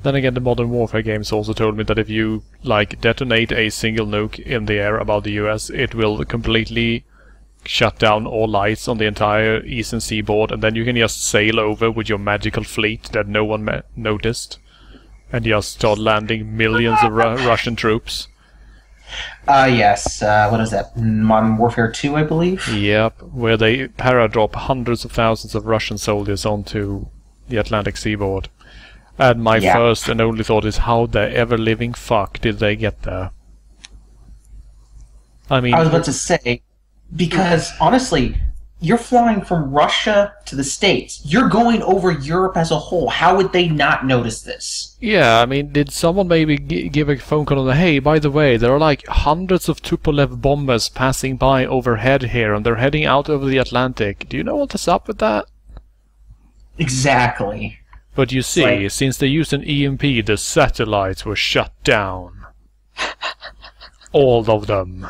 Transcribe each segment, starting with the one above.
Then again, the Modern Warfare games also told me that if you, like, detonate a single nuke in the air above the US, it will completely shut down all lights on the entire eastern seaboard, and then you can just sail over with your magical fleet that no one noticed, and just start landing millions of Russian troops. Yes. What is that? Modern Warfare 2, I believe? Yep, where they paradrop hundreds of thousands of Russian soldiers onto the Atlantic seaboard. And my first and only thought is, how the ever-living fuck did they get there? I mean... I was about to say, because, honestly, you're flying from Russia to the States. You're going over Europe as a whole. How would they not notice this? Yeah, I mean, did someone maybe give a phone call on the, hey, by the way, there are like hundreds of Tupolev bombers passing by overhead here, and they're heading out over the Atlantic. Do you know what is up with that? Exactly. But you see, since they used an EMP, the satellites were shut down. All of them.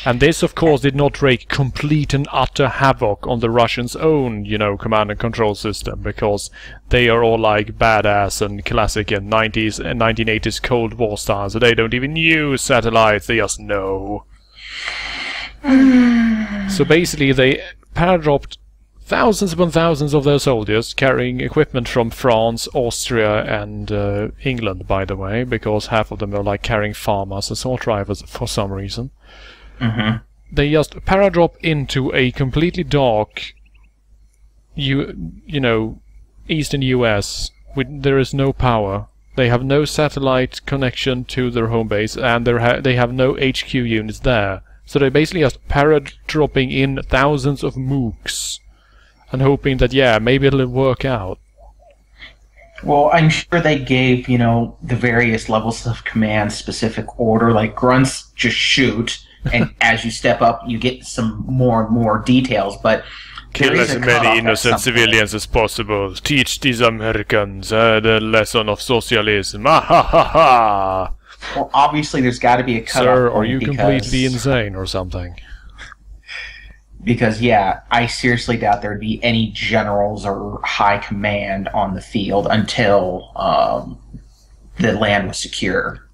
And this, of course, did not wreak complete and utter havoc on the Russians' own, you know, command and control system, because they are all like badass and classic and 90s and 1980s Cold War style, so they don't even use satellites, they just know. So basically, they paradropped thousands upon thousands of their soldiers, carrying equipment from France, Austria, and England, by the way, because half of them are like carrying farmers, assault rifles for some reason. Mm-hmm. They just paradrop into a completely dark, you know, eastern US. There is no power. They have no satellite connection to their home base, and they have no HQ units there. So they're basically just paradropping in thousands of mooks, and hoping that, yeah, maybe it'll work out. Well, I'm sure they gave, you know, the various levels of command specific order, like grunts just shoot, and as you step up, you get some more and more details, but... Kill as many innocent civilians as possible. Teach these Americans the lesson of socialism. Ah, ha, ha, ha. Well, obviously there's got to be a cutoff. Sir, are you completely insane or something? Because, yeah, I seriously doubt there'd be any generals or high command on the field until the land was secure.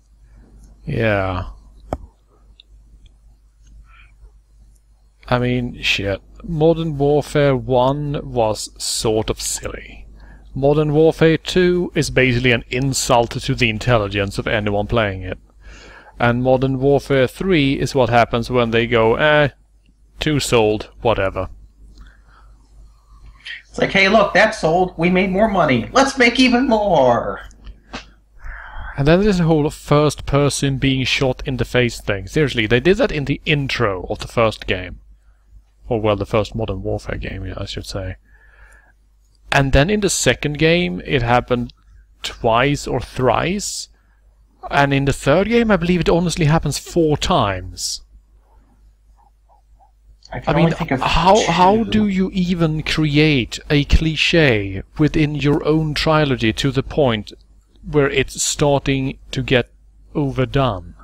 Yeah. I mean, shit. Modern Warfare 1 was sort of silly. Modern Warfare 2 is basically an insult to the intelligence of anyone playing it. And Modern Warfare 3 is what happens when they go, 2 sold, whatever. It's like, hey, look, that sold. We made more money. Let's make even more. And then there's the whole first person being shot in the face thing. Seriously, they did that in the intro of the first game. Or, well, the first Modern Warfare game, I should say. And then in the second game, it happened twice or thrice. And in the third game, I believe it honestly happens 4 times. I mean, how do you even create a cliché within your own trilogy to the point where it's starting to get overdone?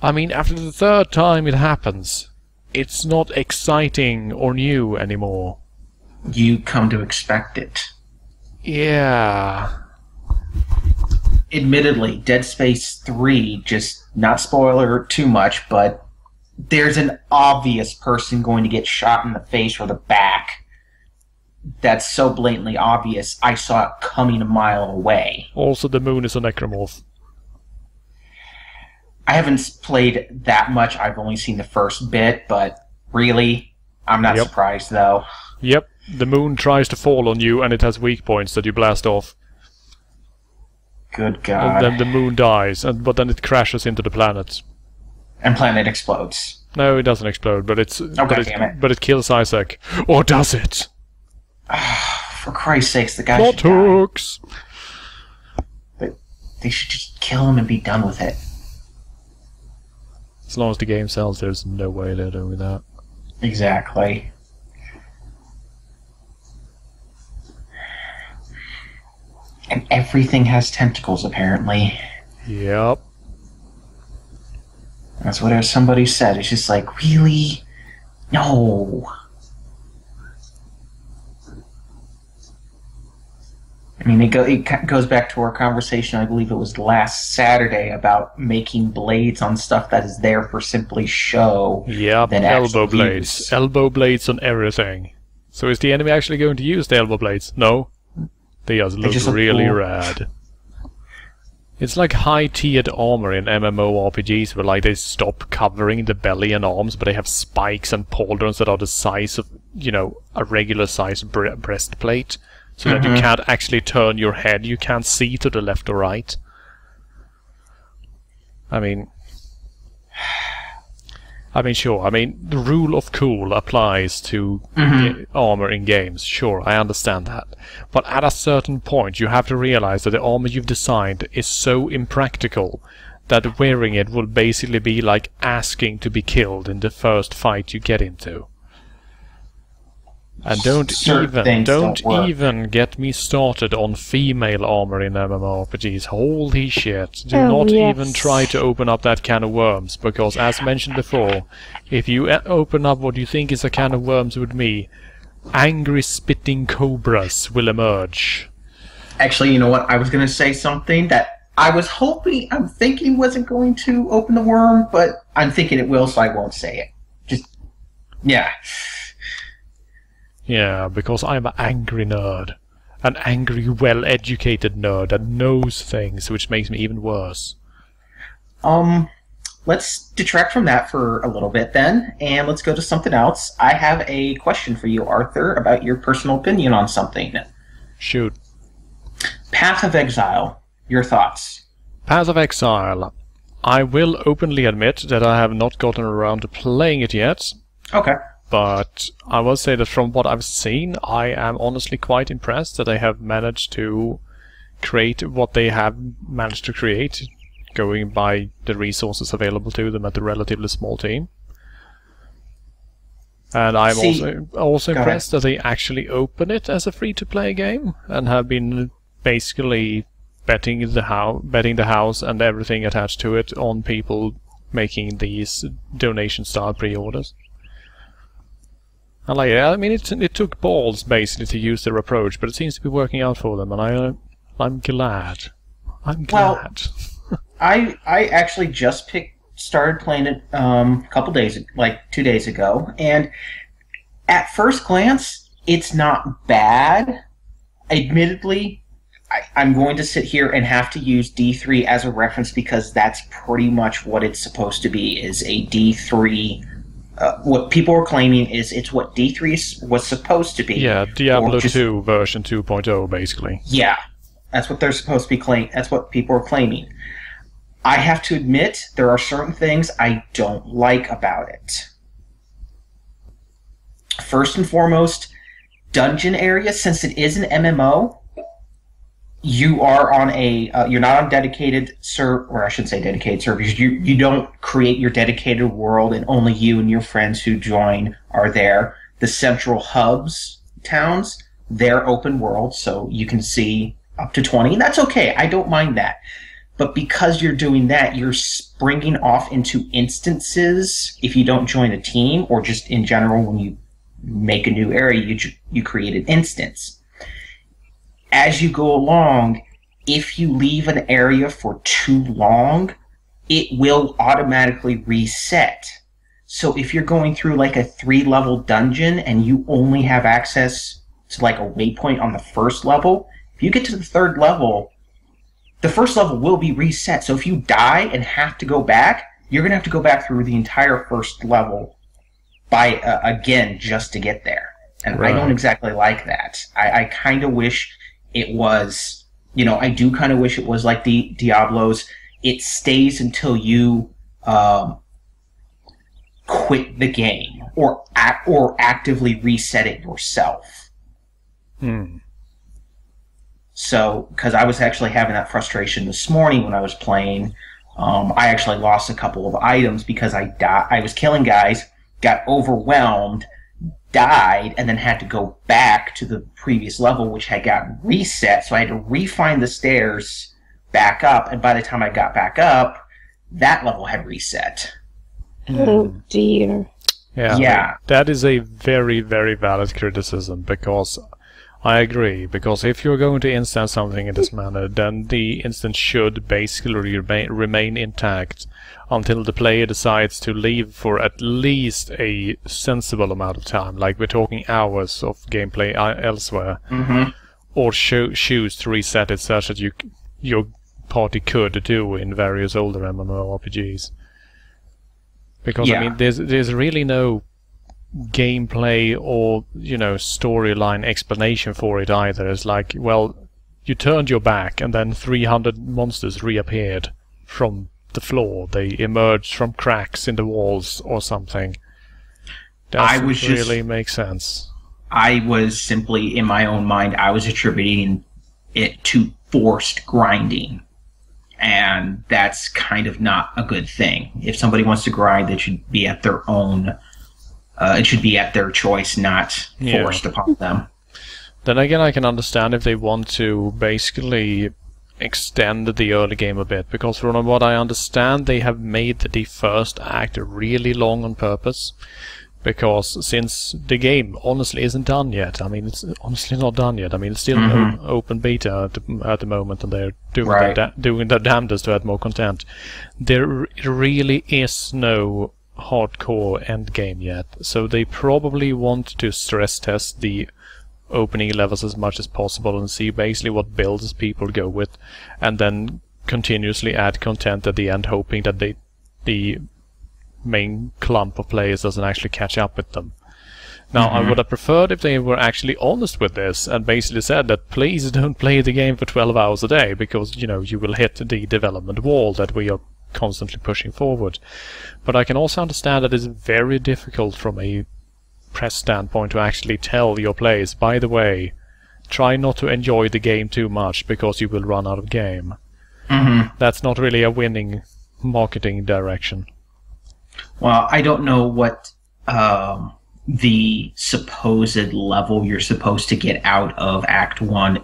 I mean, after the third time it happens, it's not exciting or new anymore. You come to expect it. Yeah. Admittedly, Dead Space 3, just not spoiler too much, but there's an obvious person going to get shot in the face or the back. That's so blatantly obvious, I saw it coming a mile away. Also, the moon is a necromorph. I haven't played that much. I've only seen the first bit, but really, I'm not surprised, though. Yep, the moon tries to fall on you, and it has weak points that you blast off. Good God. And then the moon dies, but then it crashes into the planet. And planet explodes. No, it doesnesn't explode, but but it kills Isaac. Or does it? For Christ's sakes, the guy Plot should hooks! die. They should just kill him and be done with it. As long as the game sells, there's no way they're doing that. Exactly. And everything has tentacles, apparently. Yep. That's what somebody said. It's just like, really? No. mean, it goes back to our conversation, I believe it was last Saturday, about making blades on stuff that is there for simply show. Yep, than elbow actual blades. use. Elbow blades on everything. So is the enemy actually going to use the elbow blades? No. They just look really cool. rad. It's like high-tiered armor in MMORPGs where like they stop covering the belly and arms, but they have spikes and pauldrons that are the size of, you know, a regular size breastplate. So that you can't actually turn your head, you can't see to the left or right. I mean, sure. I mean, the rule of cool applies to armor in games. Sure, I understand that. But at a certain point, you have to realize that the armor you've designed is so impractical that wearing it will basically be like asking to be killed in the first fight you get into. And don't even get me started on female armor in MMORPGs. Holy shit. Do not even try to open up that can of worms, because as mentioned before, if you open up what you think is a can of worms with me, angry spitting cobras will emerge. Actually, you know what? I was going to say something that I'm thinking wasn't going to open the worm, but I'm thinking it will, so I won't say it. Yeah. Yeah, because I'm an angry nerd. An angry, well-educated nerd that knows things, which makes me even worse. Let's detract from that for a little bit then, and let's go to something else. I have a question for you, Arthur, about your personal opinion on something. Shoot. Path of Exile. Your thoughts? Path of Exile. I will openly admit that I have not gotten around to playing it yet. Okay. But I will say that from what I've seen, I am honestly quite impressed that they have managed to create what they have managed to create, going by the resources available to them at the relatively small team. And I'm also impressed that they actually open it as a free-to-play game and have been basically betting the house and everything attached to it on people making these donation-style pre-orders. I mean, it took balls basically to use their approach, but it seems to be working out for them, and I'm glad. I'm glad. Well, I actually just started playing it a couple days, like 2 days ago, and at first glance, it's not bad. Admittedly, I'm going to sit here and have to use D3 as a reference because that's pretty much what it's supposed to be, is a D3. What people are claiming is it's what D3 was supposed to be. Yeah, Diablo 2 version 2.0, basically. Yeah, that's what they're supposed to be claiming. That's what people are claiming. I have to admit, there are certain things I don't like about it. First and foremost, dungeon areas, since it is an MMO, you are on you're not on dedicated or I shouldn't say dedicated servers. You don't create your dedicated world, and only you and your friends who join are there. The central hubs towns, they're open world, so you can see up to 20, and that's okay. I don't mind that. But because you're doing that, you're springing off into instances. If you don't join a team, or just in general, when you make a new area, you create an instance. As you go along, if you leave an area for too long, it will automatically reset. So if you're going through like a 3-level dungeon and you only have access to like a waypoint on the first level, if you get to the 3rd level, the first level will be reset. So if you die and have to go back, you're going to have to go back through the entire first level again just to get there. And right. I don't exactly like that. I kind of wish it was, I do kind of wish it was like the Diablos. It stays until you quit the game or actively reset it yourself. So, because I was actually having that frustration this morning when I was playing. I actually lost a couple of items because I was killing guys, got overwhelmed, died, and then had to go back to the previous level, which had gotten reset, so I had to re-find the stairs back up, and by the time I got back up, that level had reset. Oh dear. Yeah. That is a very, very valid criticism, because I agree, because if you're going to instance something in this manner, then the instance should basically remain intact until the player decides to leave for at least a sensible amount of time, like we're talking hours of gameplay elsewhere, or choose to reset it such that your party could do in various older MMORPGs. Because I mean, there's really no gameplay or storyline explanation for it either. It's like, well, you turned your back and then 300 monsters reappeared from the floor. They emerged from cracks in the walls or something. Doesn't really make sense. I was simply, in my own mind, I was attributing it to forced grinding. And that's kind of not a good thing. If somebody wants to grind, it should be at their own. It should be at their choice, not forced upon them. Then again, I can understand if they want to basically extend the early game a bit, because from what I understand, they have made the first act really long on purpose. Because since the game honestly isn't done yet, I mean, it's honestly not done yet. I mean, it's still open beta at the moment, and they're doing their damnedest to add more content. There really is no hardcore end game yet, so they probably want to stress test the opening levels as much as possible and see basically what builds people go with, and then continuously add content at the end, hoping that the main clump of players doesn't actually catch up with them. Now, I would have preferred if they were actually honest with this and basically said that please don't play the game for 12 hours a day, because you will hit the development wall that we are constantly pushing forward. But I can also understand that it's very difficult from a press standpoint to actually tell your players, by the way, try not to enjoy the game too much because you will run out of game. That's not really a winning marketing direction. Well, I don't know what the supposed level you're supposed to get out of Act 1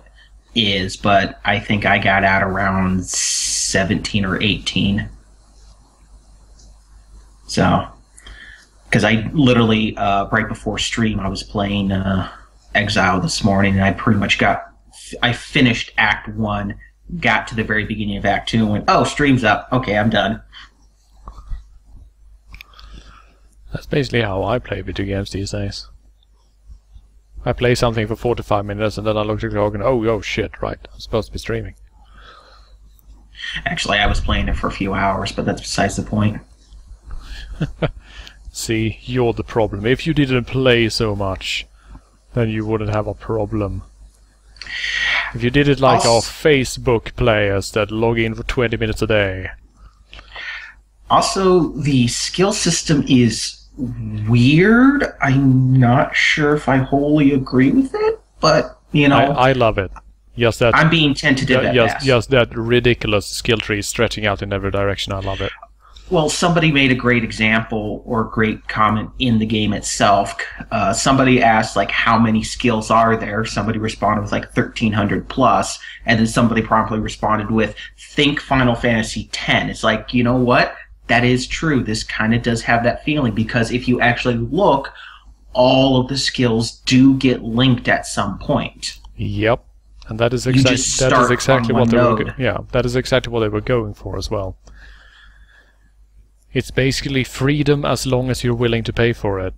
is, but I think I got out around 17 or 18. So, because I literally, right before stream, I was playing Exile this morning, and I pretty much I finished Act 1, got to the very beginning of Act 2, and went, oh, stream's up. Okay, I'm done. That's basically how I play video games these days. I play something for 45 minutes and then I look at the clock and oh shit, right, I'm supposed to be streaming. Actually, I was playing it for a few hours, but that's besides the point. See, you're the problem. If you didn't play so much, then you wouldn't have a problem. If you did it like our Facebook players that log in for 20 minutes a day. Also, the skill system is weird. I'm not sure if I wholly agree with it, but, I love it. Yes, that I'm being tentative at best. Yes, that ridiculous skill tree stretching out in every direction. I love it. Well, somebody made a great example or great comment in the game itself. Somebody asked, like, how many skills are there? Somebody responded with, like, 1,300 plus, and then somebody promptly responded with, think Final Fantasy X. It's like, you know what? That is true. This kind of does have that feeling, because if you actually look, all of the skills do get linked at some point. Yep, and that is exactly what they were. That is exactly what they were going for as well. It's basically freedom as long as you're willing to pay for it.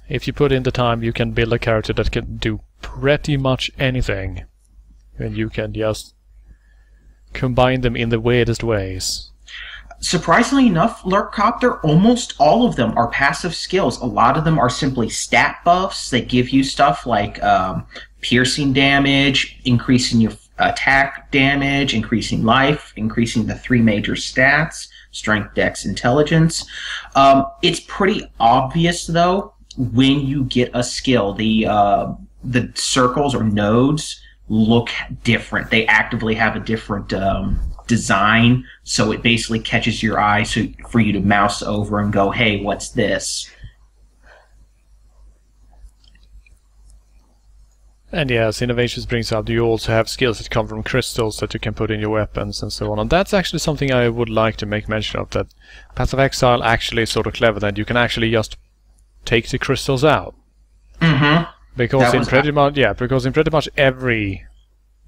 If you put in the time, you can build a character that can do pretty much anything, and you can just combine them in the weirdest ways. Surprisingly enough, Lurkcopter, almost all of them are passive skills. A lot of them are simply stat buffs. They give you stuff like piercing damage, increasing your attack damage, increasing life, increasing the 3 major stats, strength, dex, intelligence. It's pretty obvious, though, when you get a skill. The circles or nodes look different. They actively have a different design, so it basically catches your eye for you to mouse over and go, hey, what's this? And yes, Innovations brings up, you also have skills that come from crystals that you can put in your weapons and so on. And that's actually something I would like to make mention of, that Path of Exile actually is sort of clever, that you can actually just take the crystals out. Because in pretty much every,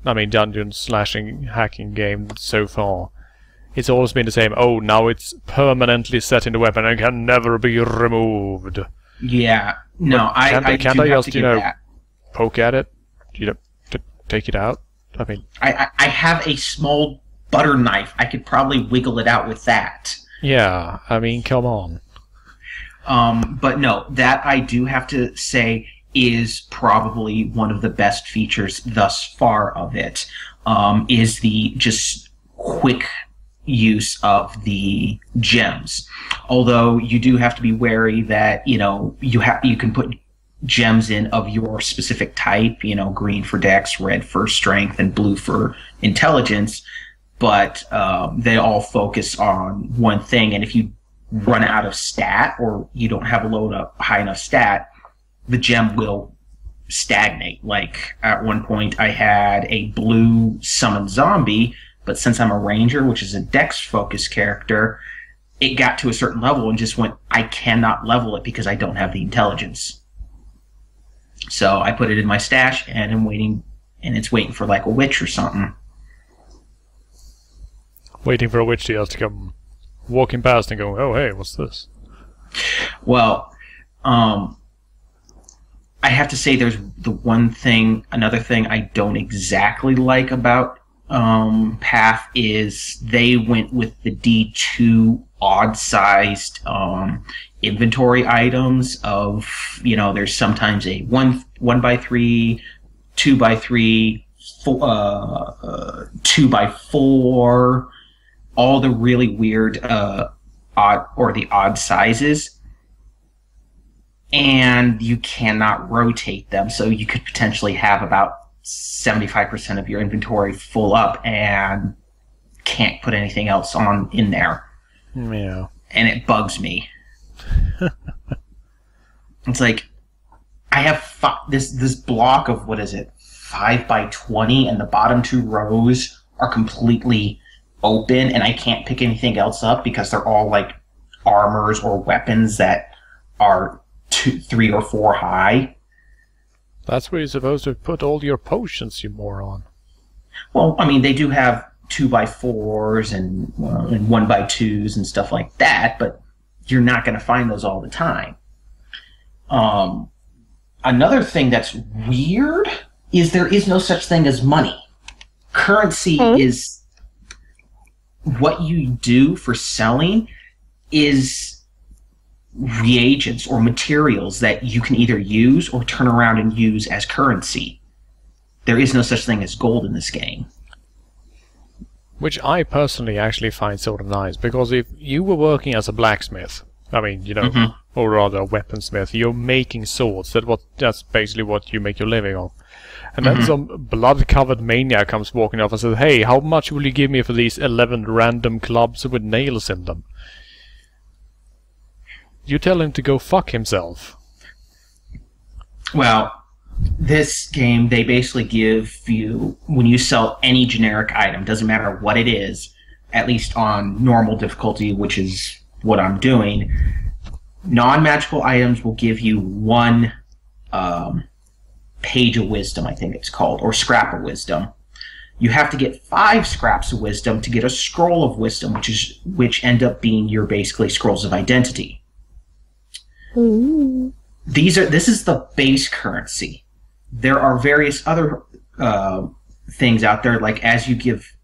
dungeon slashing hacking game so far, it's always been the same. Oh, now it's permanently set in the weapon and can never be removed. Yeah, no, I can't I just poke at it, take it out? I have a small butter knife. I could probably wiggle it out with that. Yeah, come on. But no, that I do have to say is probably one of the best features thus far of it, is the just quick use of the gems. Although you do have to be wary that, you can put gems in of your specific type, green for dex, red for strength, and blue for intelligence, but they all focus on one thing, and if you run out of stat or you don't have a load up high enough stat, the gem will stagnate. Like at one point I had a blue summon zombie, but since I'm a ranger, which is a dex focused character, it got to a certain level and just went, I cannot level it because I don't have the intelligence. So I put it in my stash and I'm waiting, and it's waiting for like a witch or something. Waiting for a witch to come walking past and go, oh hey, what's this? Well, I have to say there's another thing I don't exactly like about Path is they went with the D2 odd-sized inventory items of, there's sometimes a 1x3, 2x3, 2x4, all the really weird odd sizes. And you cannot rotate them, so you could potentially have about 75% of your inventory full up and can't put anything else in there. Yeah. And it bugs me. It's like, I have this block of, 5x20, and the bottom two rows are completely open, and I can't pick anything else up because they're all like armors or weapons that are 2, 3, or 4 high. That's where you're supposed to put all your potions, you moron. Well, they do have 2x4s and 1x2s and stuff like that, but you're not going to find those all the time. Another thing that's weird is there is no such thing as money. Currency is what you do for selling is reagents or materials that you can either use or turn around and use as currency. There is no such thing as gold in this game. Which I personally actually find sort of nice, because if you were working as a blacksmith, or rather a weaponsmith, you're making swords. That's basically what you make your living on. And then some blood-covered maniac comes walking up and says, hey, how much will you give me for these 11 random clubs with nails in them? You tell him to go fuck himself. Well, this game, they basically give you, when you sell any generic item, doesn't matter what it is, at least on normal difficulty, which is what I'm doing, non-magical items will give you 1 page of wisdom, I think it's called, or scrap of wisdom. You have to get 5 scraps of wisdom to get a scroll of wisdom, which end up being your basically scrolls of identity. Ooh. This is the base currency. There are various other things out there, like as you give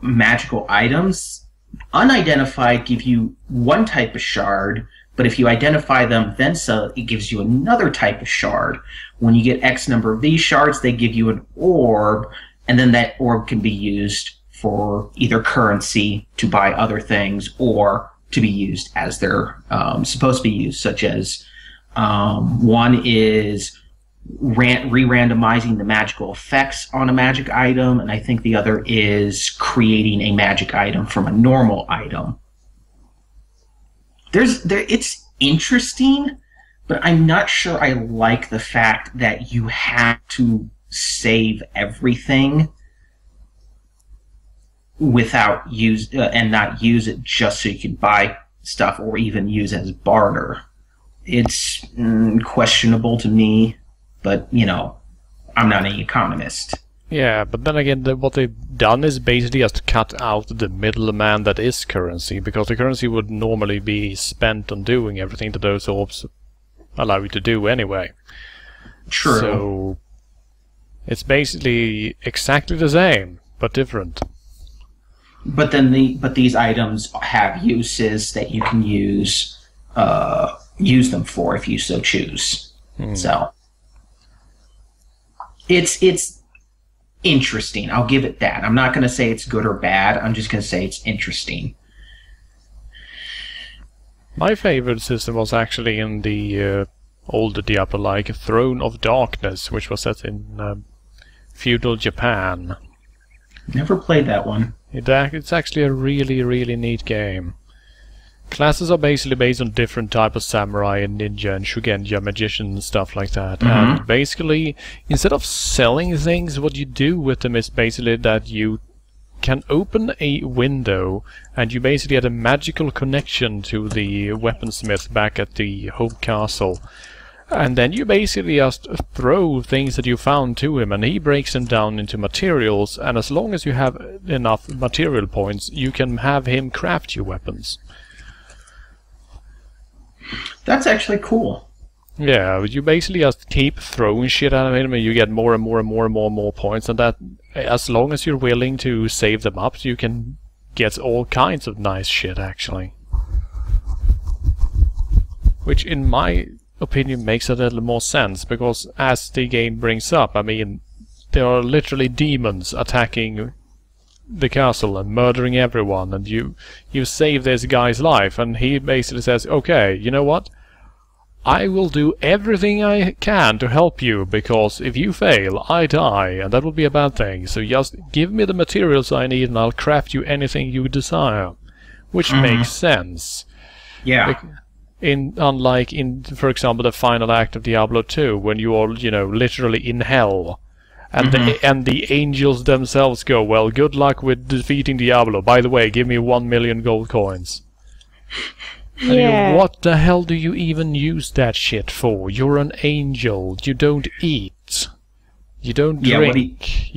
magical items, unidentified give you 1 type of shard, but if you identify them, then sell it gives you another type of shard. When you get X number of these shards, they give you an orb, and then that orb can be used for either currency to buy other things or to be used as they're supposed to be used, such as one is re-randomizing the magical effects on a magic item, and I think the other is creating a magic item from a normal item. It's interesting, but I'm not sure I like the fact that you have to save everything without and not use it just so you can buy stuff or even use as barter. It's questionable to me. but, I'm not an economist. Yeah, but then again, what they've done is basically just cut out the middleman that is currency, because the currency would normally be spent on doing everything that those orbs allow you to do anyway. True. So it's basically exactly the same, but different. But then these items have uses that you can use them for if you so choose. So it's interesting. I'll give it that. I'm not going to say it's good or bad. I'm just going to say it's interesting. My favorite system was actually in the older Diablo-like Throne of Darkness, which was set in feudal Japan. Never played that one. It's actually a really, really neat game. Classes are basically based on different types of samurai and ninja and shugenja, magician and stuff like that. And basically, instead of selling things, what you do with them is basically that you can open a window and you basically had a magical connection to the weaponsmith back at the home castle. And then you basically just throw things that you found to him, and he breaks them down into materials, and as long as you have enough material points, you can have him craft you weapons. That's actually cool. Yeah, you basically just keep throwing shit at him, and you get more and more and more and more points, and that, as long as you're willing to save them up, you can get all kinds of nice shit, actually. Which, in my opinion, makes a little more sense, because as the game brings up, I mean, there are literally demons attacking the castle and murdering everyone, and you save this guy's life, and he basically says, okay, you know what? I will do everything I can to help you, because if you fail, I die, and that will be a bad thing, so just give me the materials I need and I'll craft you anything you desire. Which makes sense. Yeah. Unlike in, for example, the final act of Diablo 2, when you are, literally in hell. And the angels themselves go, well, good luck with defeating Diablo. By the way, give me 1 million gold coins. Yeah. And what the hell do you even use that shit for? You're an angel. You don't eat. You don't drink.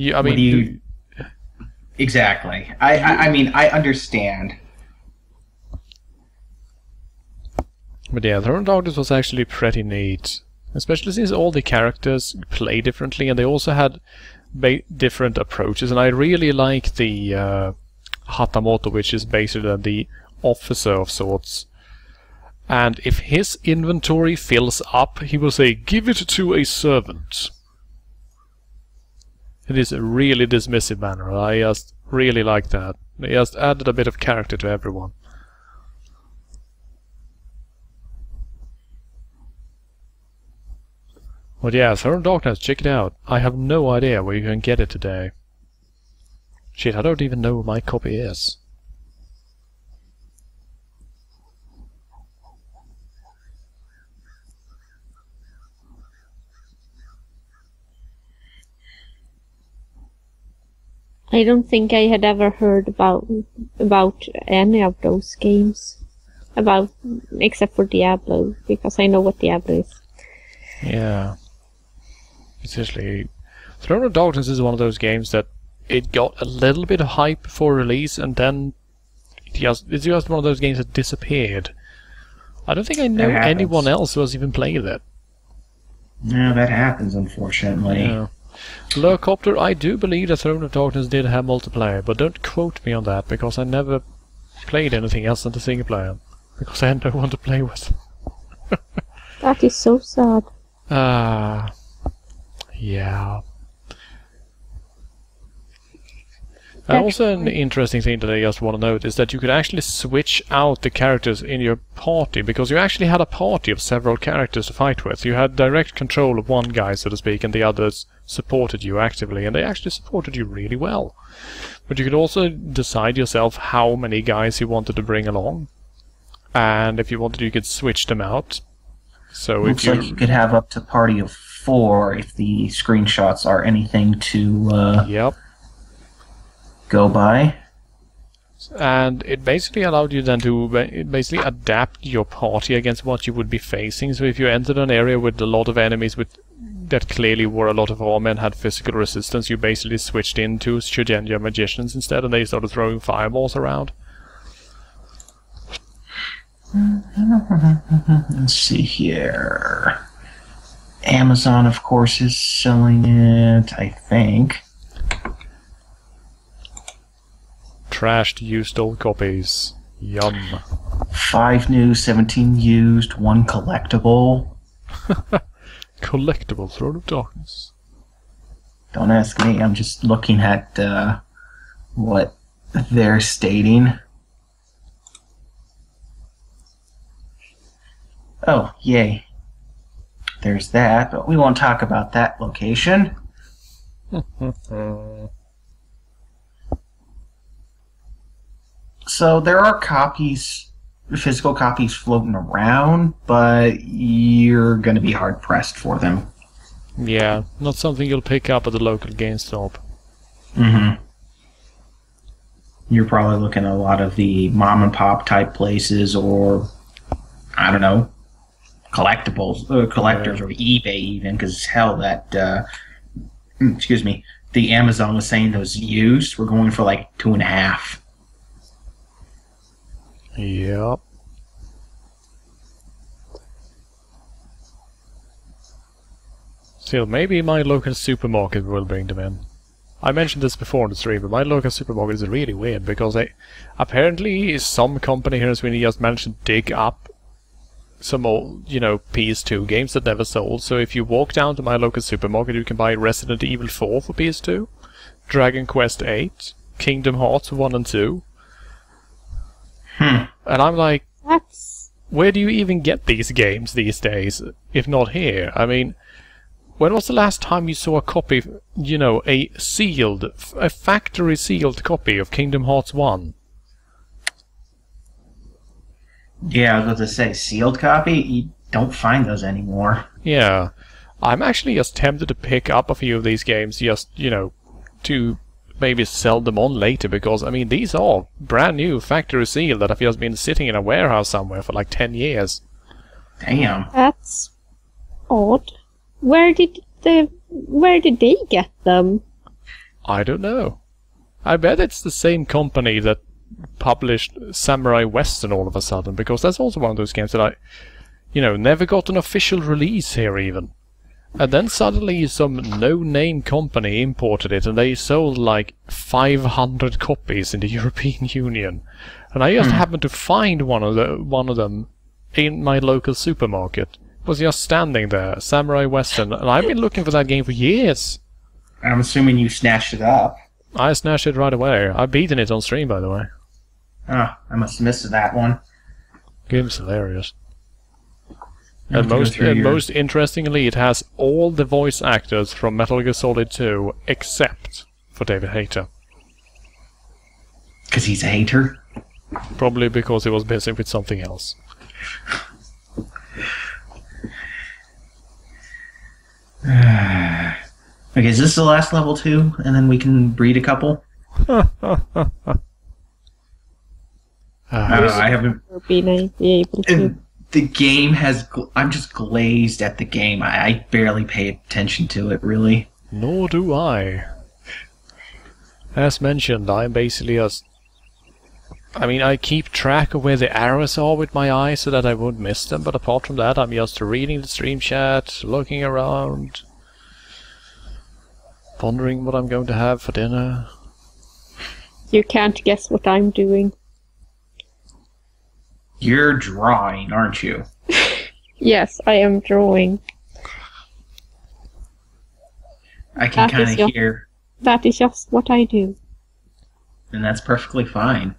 Exactly. I mean, I understand. But yeah, Throne of Darkness was actually pretty neat. Especially since all the characters play differently, and they also had different approaches. And I really like the Hatamoto, which is basically the officer of sorts. And if his inventory fills up, he will say, give it to a servant. It is a really dismissive manner. I just really like that. They just added a bit of character to everyone. But yeah, Throne of Darkness, check it out. I have no idea where you can get it today. Shit, I don't even know where my copy is. I don't think I had ever heard about any of those games. Except for Diablo, because I know what Diablo is. Yeah. Essentially, Throne of Darkness is one of those games that it got a little bit of hype for release, and then it's just one of those games that disappeared. I don't think I know anyone else who has even played it. No, that happens, unfortunately. Yeah. Lurkopter, I do believe that Throne of Darkness did have multiplayer, but don't quote me on that, because I never played anything else than the single player, because I had no one to play with. That is so sad. Yeah. Also an interesting thing that I just want to note is that you could actually switch out the characters in your party, because you actually had a party of several characters to fight with. You had direct control of one guy, so to speak, and the others supported you actively, and they actually supported you really well. But you could also decide yourself how many guys you wanted to bring along, and if you wanted, you could switch them out. So Looks like you could have up to a party of 4 if the screenshots are anything to Yep. go by. And it basically allowed you then to basically adapt your party against what you would be facing. So if you entered an area with a lot of enemies with that clearly were a lot of armor and had physical resistance, you basically switched into Shujenya magicians instead, and they started throwing fireballs around. Let's see here. Amazon, of course, is selling it, I think. Trashed used old copies. Yum. 5 new, 17 used, 1 collectible. Collectible Throne of Darkness. Don't ask me, I'm just looking at what they're stating. Oh, yay. There's that, but we won't talk about that location. So there are copies, physical copies floating around, but you're going to be hard-pressed for them. Yeah, not something you'll pick up at the local GameStop. Mm-hmm. You're probably looking at a lot of the mom-and-pop type places, or, I don't know, collectibles, collectors, or eBay even, because hell, that, excuse me, the Amazon was saying those used were going for like 2.5. Yep. Still, maybe my local supermarket will bring them in. I mentioned this before on the stream, but my local supermarket is really weird because apparently some company here in Sweden just managed to dig up some old, PS2 games that never sold. So if you walk down to my local supermarket, you can buy Resident Evil 4 for PS2, Dragon Quest 8, Kingdom Hearts 1 and 2. And I'm like, where do you even get these games these days, if not here? I mean, when was the last time you saw a copy, a factory-sealed copy of Kingdom Hearts 1? Yeah, I was about to say, sealed copy? You don't find those anymore. Yeah. I'm actually just tempted to pick up a few of these games just, to maybe sell them on later, because, I mean, these are brand new factory sealed that have just been sitting in a warehouse somewhere for like 10 years. Damn. That's odd. Where did they get them? I don't know. I bet it's the same company that published Samurai Western all of a sudden, because that's also one of those games that I, never got an official release here even. And then suddenly some no-name company imported it, and they sold like 500 copies in the European Union. And I just happened to find one of them in my local supermarket. It was just standing there, Samurai Western, and I've been looking for that game for years. I'm assuming you snatched it up. I snatched it right away. I've beaten it on stream, by the way. Oh, I must have missed that one. Game's hilarious. And most interestingly, it has all the voice actors from Metal Gear Solid 2, except for David Hayter. Because he's a hater? Probably because he was busy with something else. Okay, is this the last level 2? And then we can breed a couple? I haven't... Be able to. The game has... I'm just glazed at the game. I barely pay attention to it, really. Nor do I. As mentioned, I'm basically I keep track of where the arrows are with my eyes so that I won't miss them, but apart from that, I'm just reading the stream chat, looking around, pondering what I'm going to have for dinner. You can't guess what I'm doing. You're drawing, aren't you? Yes, I am drawing. I can kind of hear... That is just what I do. And that's perfectly fine.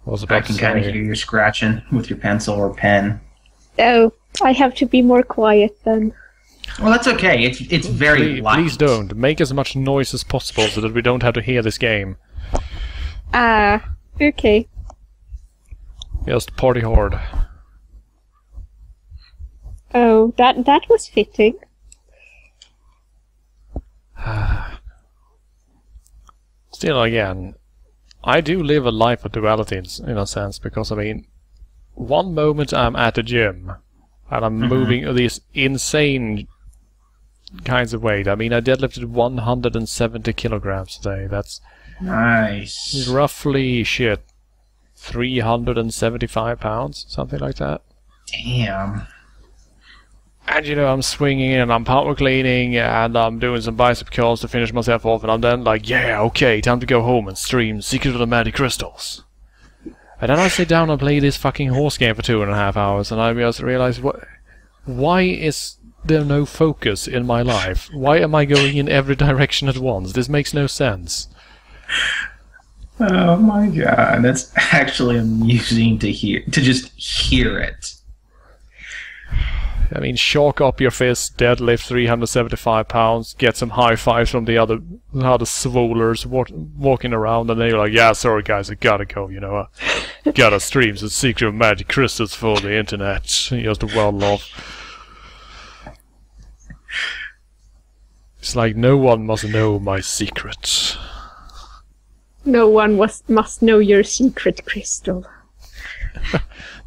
I can kind of hear you scratching with your pencil or pen. Oh, I have to be more quiet then. Well, that's okay. It's very light. Please don't. Make as much noise as possible so that we don't have to hear this game. Okay. Just party hard. Oh, that was fitting. Still, again, I do live a life of duality in a sense, because, one moment I'm at the gym, and I'm moving these insane, kinds of weight. I mean, I deadlifted 170 kilograms today. That's Nice. roughly, 375 pounds, something like that. Damn. And you know, I'm swinging and I'm power cleaning and I'm doing some bicep curls to finish myself off, and I'm then like, yeah, okay, time to go home and stream Secret of the Magic Crystals. And then I sit down and play this fucking horse game for 2.5 hours, and I just realize, why is there no focus in my life? Why am I going in every direction at once? This makes no sense. Oh my god, that's actually amusing to hear. To just hear it. I mean, chalk up your fist, deadlift 375 pounds, get some high fives from the other swollers walking around, and then you're like, yeah, sorry guys, I gotta go, you know, I gotta stream some Secret of Magic Crystals for the internet, just well off. It's like, no one must know my secret. No one must know your secret, Crystal.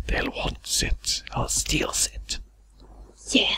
They'll want it, I'll steal it. Yeah.